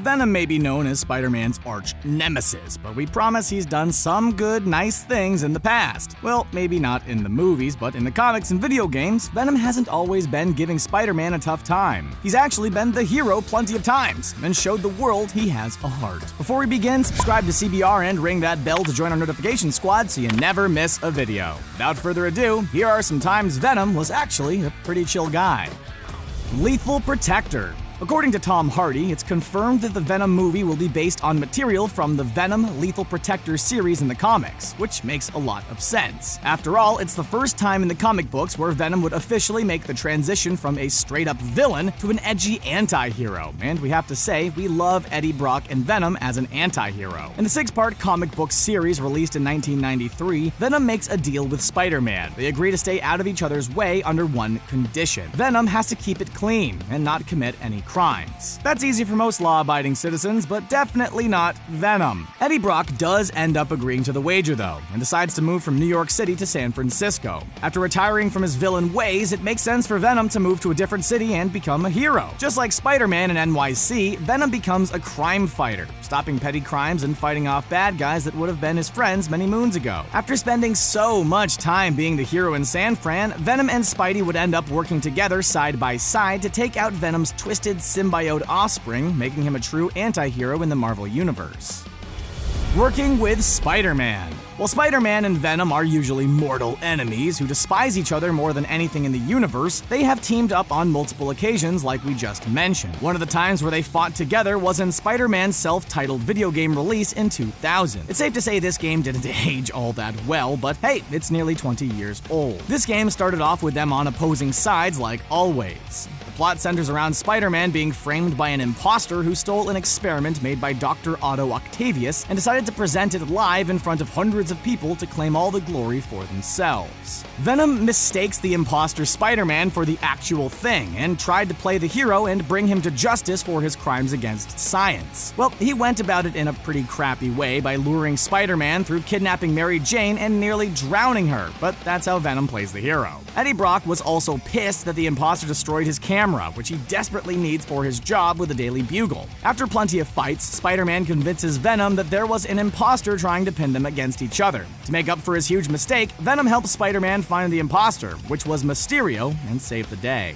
Venom may be known as Spider-Man's arch nemesis, but we promise he's done some good, nice things in the past. Well, maybe not in the movies, but in the comics and video games, Venom hasn't always been giving Spider-Man a tough time. He's actually been the hero plenty of times, and showed the world he has a heart. Before we begin, subscribe to CBR and ring that bell to join our notification squad so you never miss a video. Without further ado, here are some times Venom was actually a pretty chill guy. Lethal Protector. According to Tom Hardy, it's confirmed that the Venom movie will be based on material from the Venom Lethal Protector series in the comics, which makes a lot of sense. After all, it's the first time in the comic books where Venom would officially make the transition from a straight-up villain to an edgy anti-hero, and we have to say, we love Eddie Brock and Venom as an anti-hero. In the 6-part comic book series released in 1993, Venom makes a deal with Spider-Man. They agree to stay out of each other's way under one condition. Venom has to keep it clean and not commit any crimes. That's easy for most law-abiding citizens, but definitely not Venom. Eddie Brock does end up agreeing to the wager, though, and decides to move from New York City to San Francisco. After retiring from his villain ways, it makes sense for Venom to move to a different city and become a hero. Just like Spider-Man in NYC, Venom becomes a crime fighter, stopping petty crimes and fighting off bad guys that would have been his friends many moons ago. After spending so much time being the hero in San Fran, Venom and Spidey would end up working together side by side to take out Venom's twisted symbiote offspring, making him a true anti-hero in the Marvel Universe. Working with Spider-Man. While Spider-Man and Venom are usually mortal enemies who despise each other more than anything in the universe, they have teamed up on multiple occasions like we just mentioned. One of the times where they fought together was in Spider-Man's self-titled video game release in 2000. It's safe to say this game didn't age all that well, but hey, it's nearly 20 years old. This game started off with them on opposing sides like always. The plot centers around Spider-Man being framed by an imposter who stole an experiment made by Dr. Otto Octavius and decided to present it live in front of hundreds of people to claim all the glory for themselves. Venom mistakes the imposter Spider-Man for the actual thing and tried to play the hero and bring him to justice for his crimes against science. Well, he went about it in a pretty crappy way by luring Spider-Man through kidnapping Mary Jane and nearly drowning her, but that's how Venom plays the hero. Eddie Brock was also pissed that the imposter destroyed his camera, which he desperately needs for his job with the Daily Bugle. After plenty of fights, Spider-Man convinces Venom that there was an imposter trying to pin them against each other. To make up for his huge mistake, Venom helps Spider-Man find the imposter, which was Mysterio, and save the day.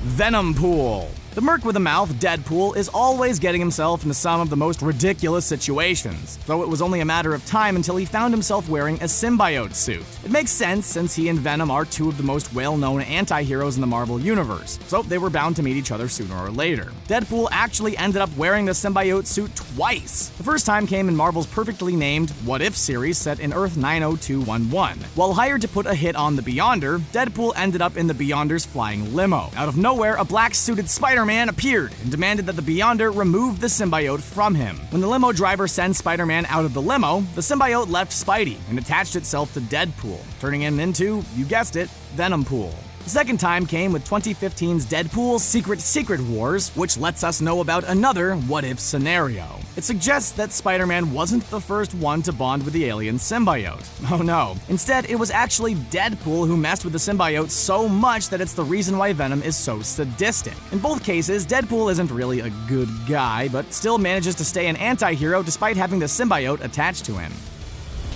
Venom Pool. The merc with a mouth, Deadpool, is always getting himself into some of the most ridiculous situations, though it was only a matter of time until he found himself wearing a symbiote suit. It makes sense since he and Venom are two of the most well-known anti-heroes in the Marvel Universe, so they were bound to meet each other sooner or later. Deadpool actually ended up wearing the symbiote suit twice. The first time came in Marvel's perfectly named What If series set in Earth 90211. While hired to put a hit on the Beyonder, Deadpool ended up in the Beyonder's flying limo. Out of nowhere, a black-suited Spider-Man appeared and demanded that the Beyonder remove the symbiote from him. When the limo driver sends Spider-Man out of the limo, the symbiote left Spidey and attached itself to Deadpool, turning him into, you guessed it, Venom Pool. The second time came with 2015's Deadpool Secret Wars, which lets us know about another what-if scenario. It suggests that Spider-Man wasn't the first one to bond with the alien symbiote. Oh no. Instead, it was actually Deadpool who messed with the symbiote so much that it's the reason why Venom is so sadistic. In both cases, Deadpool isn't really a good guy, but still manages to stay an anti-hero despite having the symbiote attached to him.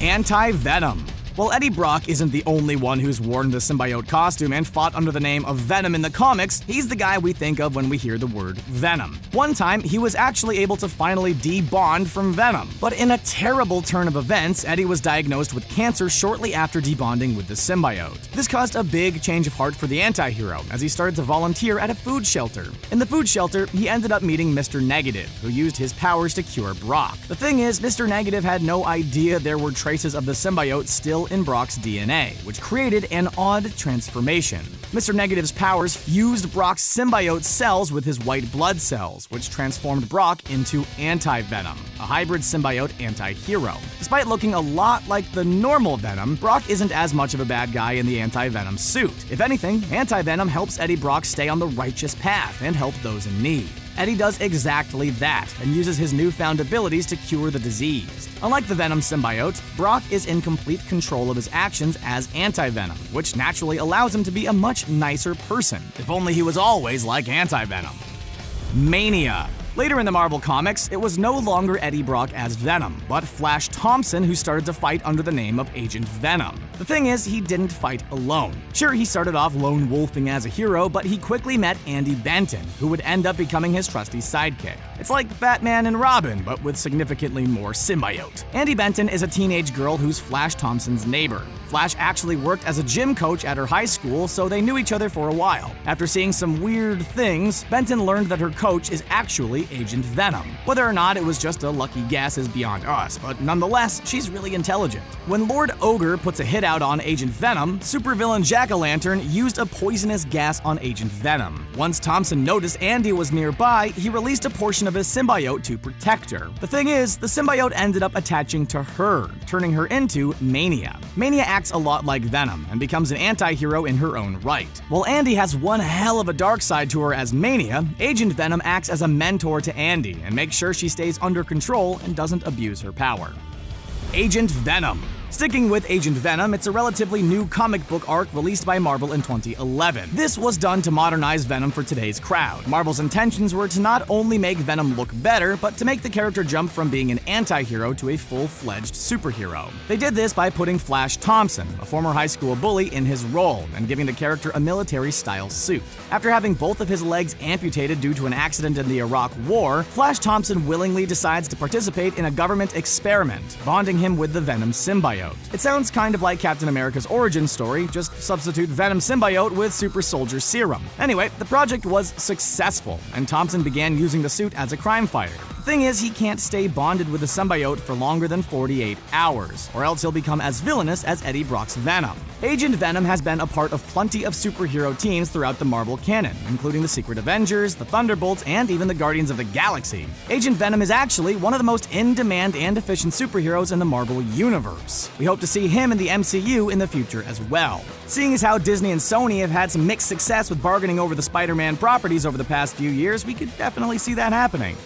Anti-venom. While Eddie Brock isn't the only one who's worn the symbiote costume and fought under the name of Venom in the comics, he's the guy we think of when we hear the word Venom. One time, he was actually able to finally de-bond from Venom. But in a terrible turn of events, Eddie was diagnosed with cancer shortly after de-bonding with the symbiote. This caused a big change of heart for the anti-hero, as he started to volunteer at a food shelter. In the food shelter, he ended up meeting Mr. Negative, who used his powers to cure Brock. The thing is, Mr. Negative had no idea there were traces of the symbiote still in Brock's DNA, which created an odd transformation. Mr. Negative's powers fused Brock's symbiote cells with his white blood cells, which transformed Brock into Anti-Venom, a hybrid symbiote anti-hero. Despite looking a lot like the normal Venom, Brock isn't as much of a bad guy in the Anti-Venom suit. If anything, Anti-Venom helps Eddie Brock stay on the righteous path and help those in need. Eddie does exactly that and uses his newfound abilities to cure the diseased. Unlike the Venom symbiote, Brock is in complete control of his actions as Anti-Venom, which naturally allows him to be a much nicer person. If only he was always like Anti-Venom. Mania. Later in the Marvel Comics, it was no longer Eddie Brock as Venom, but Flash Thompson who started to fight under the name of Agent Venom. The thing is, he didn't fight alone. Sure, he started off lone wolfing as a hero, but he quickly met Andy Benton, who would end up becoming his trusty sidekick. It's like Batman and Robin, but with significantly more symbiote. Andy Benton is a teenage girl who's Flash Thompson's neighbor. Flash actually worked as a gym coach at her high school, so they knew each other for a while. After seeing some weird things, Benton learned that her coach is actually Agent Venom. Whether or not it was just a lucky guess is beyond us, but nonetheless, she's really intelligent. When Lord Ogre puts a hit out on Agent Venom, supervillain Jack-O-Lantern used a poisonous gas on Agent Venom. Once Thompson noticed Andy was nearby, he released a portion of his symbiote to protect her. The thing is, the symbiote ended up attaching to her, turning her into Mania. Mania acts a lot like Venom and becomes an anti-hero in her own right. While Andy has one hell of a dark side to her as Mania, Agent Venom acts as a mentor to Andy and makes sure she stays under control and doesn't abuse her power. Agent Venom. Sticking with Agent Venom, it's a relatively new comic book arc released by Marvel in 2011. This was done to modernize Venom for today's crowd. Marvel's intentions were to not only make Venom look better, but to make the character jump from being an anti-hero to a full-fledged superhero. They did this by putting Flash Thompson, a former high school bully, in his role and giving the character a military-style suit. After having both of his legs amputated due to an accident in the Iraq War, Flash Thompson willingly decides to participate in a government experiment, bonding him with the Venom symbiote. It sounds kind of like Captain America's origin story, just substitute Venom symbiote with super soldier serum. Anyway, the project was successful, and Thompson began using the suit as a crime fighter. The thing is, he can't stay bonded with the symbiote for longer than 48 hours, or else he'll become as villainous as Eddie Brock's Venom. Agent Venom has been a part of plenty of superhero teams throughout the Marvel canon, including the Secret Avengers, the Thunderbolts, and even the Guardians of the Galaxy. Agent Venom is actually one of the most in-demand and efficient superheroes in the Marvel universe. We hope to see him in the MCU in the future as well. Seeing as how Disney and Sony have had some mixed success with bargaining over the Spider-Man properties over the past few years, we could definitely see that happening.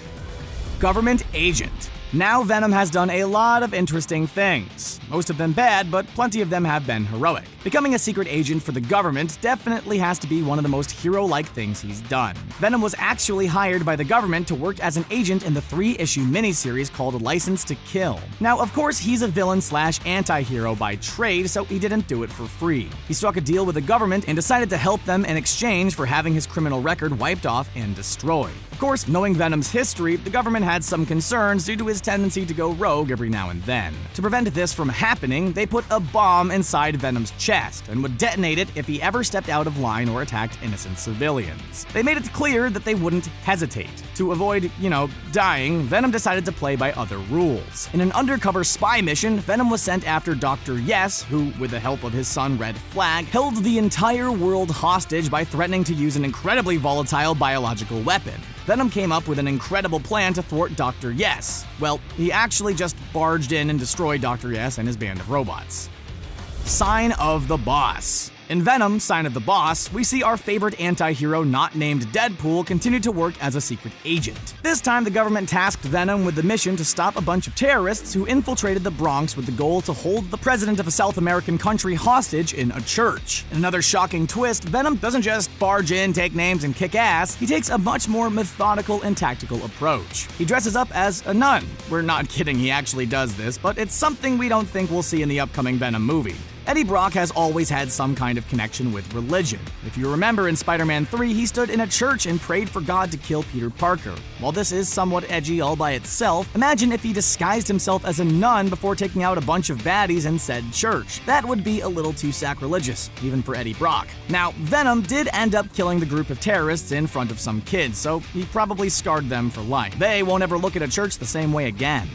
Government Agent. Now Venom has done a lot of interesting things. Most of them bad, but plenty of them have been heroic. Becoming a secret agent for the government definitely has to be one of the most hero-like things he's done. Venom was actually hired by the government to work as an agent in the 3-issue miniseries called License to Kill. Now, of course, he's a villain/anti-hero by trade, so he didn't do it for free. He struck a deal with the government and decided to help them in exchange for having his criminal record wiped off and destroyed. Of course, knowing Venom's history, the government had some concerns due to his tendency to go rogue every now and then. To prevent this from happening, they put a bomb inside Venom's chest and would detonate it if he ever stepped out of line or attacked innocent civilians. They made it clear that they wouldn't hesitate. To avoid, dying, Venom decided to play by other rules. In an undercover spy mission, Venom was sent after Dr. Yes, who, with the help of his son Red Flag, held the entire world hostage by threatening to use an incredibly volatile biological weapon. Venom came up with an incredible plan to thwart Dr. Yes. Well, he actually just barged in and destroyed Dr. Yes and his band of robots. Sign of the Boss. In Venom, Sign of the Boss, we see our favorite anti-hero not named Deadpool continue to work as a secret agent. This time, the government tasked Venom with the mission to stop a bunch of terrorists who infiltrated the Bronx with the goal to hold the president of a South American country hostage in a church. In another shocking twist, Venom doesn't just barge in, take names, and kick ass. He takes a much more methodical and tactical approach. He dresses up as a nun. We're not kidding, he actually does this, but it's something we don't think we'll see in the upcoming Venom movie. Eddie Brock has always had some kind of connection with religion. If you remember in Spider-Man 3, he stood in a church and prayed for God to kill Peter Parker. While this is somewhat edgy all by itself, imagine if he disguised himself as a nun before taking out a bunch of baddies in said church. That would be a little too sacrilegious, even for Eddie Brock. Now, Venom did end up killing the group of terrorists in front of some kids, so he probably scarred them for life. They won't ever look at a church the same way again.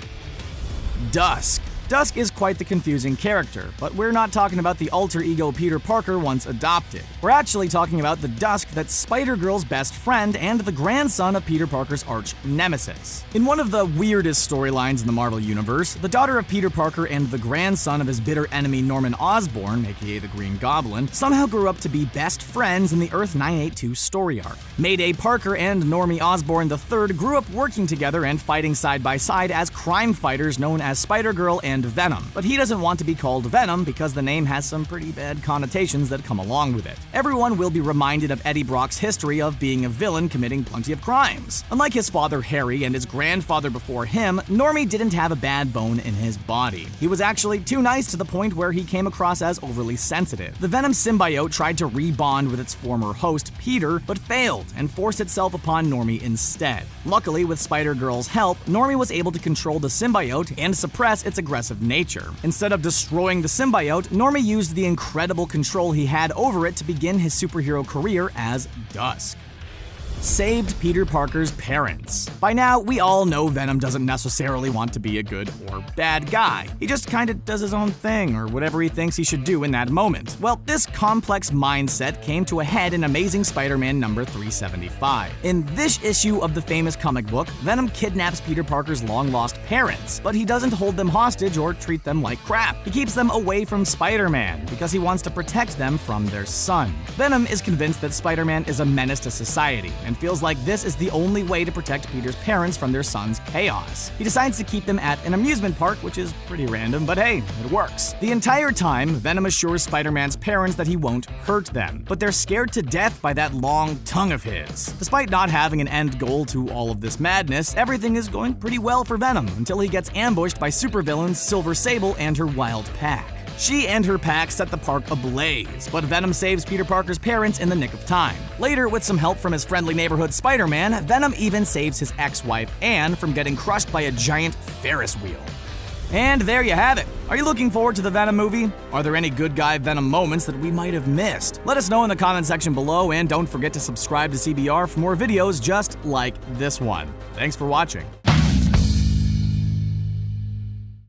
Dusk. Dusk is quite the confusing character, but we're not talking about the alter ego Peter Parker once adopted. We're actually talking about the Dusk that's Spider-Girl's best friend and the grandson of Peter Parker's arch nemesis. In one of the weirdest storylines in the Marvel Universe, the daughter of Peter Parker and the grandson of his bitter enemy Norman Osborn, aka the Green Goblin, somehow grew up to be best friends in the Earth 982 story arc. Mayday Parker and Normie Osborn III grew up working together and fighting side by side as crime fighters known as Spider-Girl and and Venom, but he doesn't want to be called Venom because the name has some pretty bad connotations that come along with it. Everyone will be reminded of Eddie Brock's history of being a villain committing plenty of crimes. Unlike his father Harry and his grandfather before him, Normie didn't have a bad bone in his body. He was actually too nice to the point where he came across as overly sensitive. The Venom symbiote tried to re-bond with its former host, Peter, but failed and forced itself upon Normie instead. Luckily, with Spider-Girl's help, Normie was able to control the symbiote and suppress its aggressive nature. Instead of destroying the symbiote, Normie used the incredible control he had over it to begin his superhero career as Dusk. Saved Peter Parker's parents. By now, we all know Venom doesn't necessarily want to be a good or bad guy. He just kinda does his own thing, or whatever he thinks he should do in that moment. Well, this complex mindset came to a head in Amazing Spider-Man number 375. In this issue of the famous comic book, Venom kidnaps Peter Parker's long-lost parents, but he doesn't hold them hostage or treat them like crap. He keeps them away from Spider-Man because he wants to protect them from their son. Venom is convinced that Spider-Man is a menace to society, and feels like this is the only way to protect Peter's parents from their son's chaos. He decides to keep them at an amusement park, which is pretty random, but hey, it works. The entire time, Venom assures Spider-Man's parents that he won't hurt them, but they're scared to death by that long tongue of his. Despite not having an end goal to all of this madness, everything is going pretty well for Venom until he gets ambushed by supervillains Silver Sable and her wild pack. She and her pack set the park ablaze, but Venom saves Peter Parker's parents in the nick of time. Later, with some help from his friendly neighborhood Spider-Man, Venom even saves his ex-wife Anne from getting crushed by a giant Ferris wheel. And there you have it. Are you looking forward to the Venom movie? Are there any good guy Venom moments that we might have missed? Let us know in the comment section below, and don't forget to subscribe to CBR for more videos just like this one. Thanks for watching.